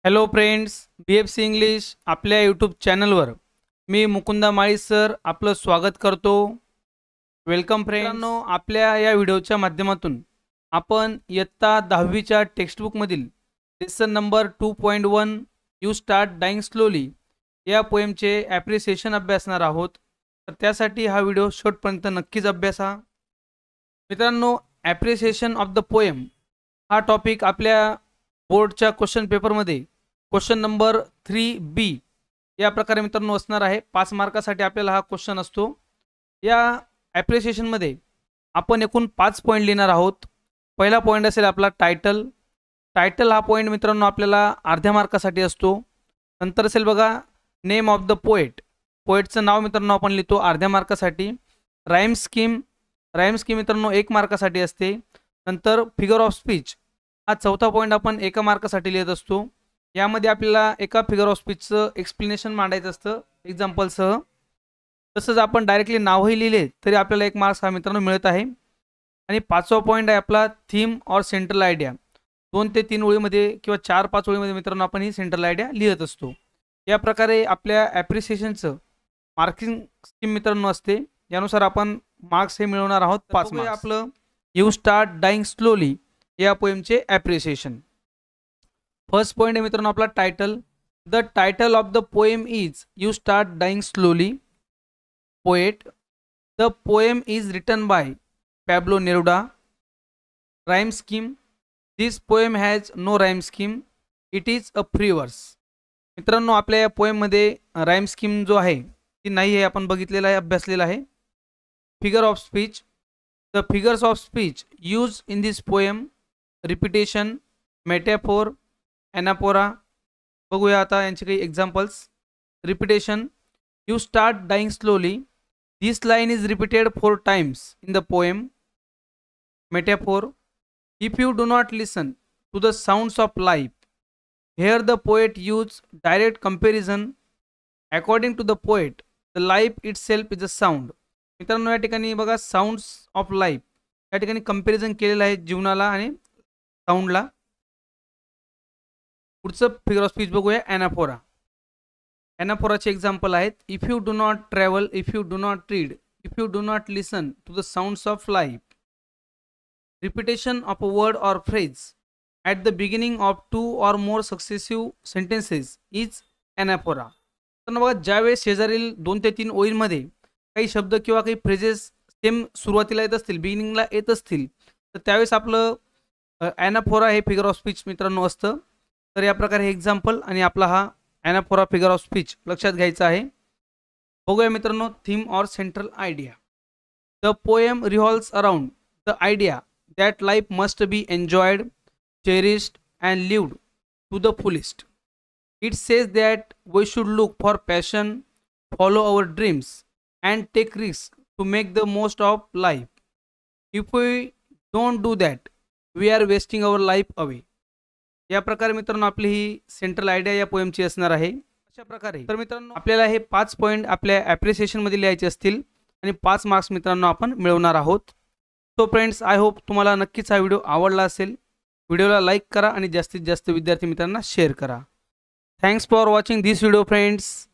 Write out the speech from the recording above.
Hello friends, BFC English आपल्या YouTube चॅनलवर मी मुकुंदा माळी सर आपलं स्वागत करतो. Welcome friends. आपल्या या व्हिडिओच्या माध्यमातून आपण इयत्ता 10वीच्या टेक्स्टबुकमधील lesson number 2.1 you start dying slowly या पोएमचे ॲप्रिसिएशन अभ्यासणार आहोत. तर त्यासाठी हा व्हिडिओ शेवटपर्यंत नक्कीच अभ्यासा. मित्रांनो, ॲप्रिसिएशन ऑफ द पोएम हा टॉपिक आपल्या बोर्डच्या क्वेश्चन पेपरमध्ये क्वेश्चन नंबर 3B या प्रकारे मित्रांनो असणार आहे. 5 मार्कासाठी आपल्याला हा क्वेश्चन असतो. या ॲप्रिसिएशनमध्ये आपण एकूण 5 पॉईंट लिहिणार आहोत. पहिला पॉईंट असेल आपला टायटल. टायटल हा पॉईंट मित्रांनो आपल्याला अर्ध्या मार्कासाठी असतो. नंतर असेल बघा नेम ऑफ द पोएट. पोएटचं नाव मित्रांनो आपण लिहितो अर्ध्या मार्कासाठी. राईम स्कीम मित्रांनो 1 मार्कासाठी असते. नंतर फिगर ऑफ स्पीच हा चौथा पॉईंट आपण 1 मार्कासाठी लिहित असतो. यामध्ये आपल्याला एका फिगर ऑफ स्पीचचं एक्सप्लेनेशन मांडायचं असतं एक्झाम्पलसह. तसंच आपण डायरेक्टली नावही लिहिले तरी आपल्याला 1 मार्क्स हा मित्रांनो मिळत आहे. आणि 5वा पॉईंट आहे आपला थीम और सेंट्रल आयडिया. 2 ते 3 ओळीमध्ये किंवा 4-5 ओळीमध्ये मित्रांनो आपण ही सेंट्रल आयडिया लिहित असतो. या प्रकारे आपल्या ॲप्रिसिएशनचं मार्किंग स्कीम मित्रांनो असते. यानुसार आपण मार्क्स हे मिळवणार आहोत 5 मार्क्स. आपलं यू स्टार्ट डाईंग स्लोली या पोएमचे ॲप्रिसिएशन. फर्स्ट पॉइंट आहे मित्रांनो आपला title. The title of the poem is you start dying slowly. Poet. The poem is written by Pablo Neruda. Rhyme scheme. This poem has no rhyme scheme. It is a free verse. मित्रांनो आपल्या या पोएममध्ये rhyme scheme जो आहे ती नाही आहे, आपण बघितलेला आहे, अभ्यासलेला आहे. Figure of speech. The figures of speech use in this poem repetition, metaphor, anaphora. बघूया आता यांचे काही examples. Repetition. You start dying slowly. This line is repeated 4 times in the poem. Metaphor. If you do not listen to the sounds of life, here the poet use direct comparison. According to the poet the life itself is a sound. मित्रांनो या ठिकाणी बघा sounds of life या ठिकाणी comparison केलेलं आहे जीवनाला आणि साऊंडला. पुढचं फिगर ऑफ स्पीच बघूया एनाफोरा. एनाफोराचे एक्झाम्पल आहेत. If you do not travel, if you do not read, if you do not listen to the sounds of life. Repetition of a word or phrase at the beginning of 2 or more successive sentences is anaphora. तर बघा ज्यावेळेस शेजारील 2 ते 3 ओळींमध्ये काही शब्द किंवा काही फ्रेजेस सेम सुरुवातीला येत असतील, बिगिनिंगला येत असतील, तर त्यावेळेस आपलं ॲनाफोरा हे फिगर ऑफ स्पीच मित्रांनो असतं. तर या प्रकारे हे एक्झाम्पल आणि आपला हा ॲनाफोरा फिगर ऑफ स्पीच लक्षात घ्यायचा आहे. बघूया मित्रांनो थीम और central idea. The poem revolves around the idea that life must be enjoyed, cherished and lived to the fullest. It says that we should look for passion, follow our dreams and take risks to make the most of life. If we don't do that, we are wasting our life away. या प्रकारे मित्रांनो आपली ही central idea या पोएमची असणार आहे. अशा प्रकारे तर मित्रांनो आपल्याला हे 5 पॉईंट आपल्या ॲप्रिसिएशनमध्ये लिहायचे असतील आणि 5 मार्क्स मित्रांनो आपण मिळवणार आहोत. सो फ्रेंड्स, आय होप तुम्हाला नक्कीच हा व्हिडिओ आवडला असेल. व्हिडिओला लाईक करा आणि जास्तीत जास्त विद्यार्थी मित्रांना शेअर करा. Thanks for watching this video friends.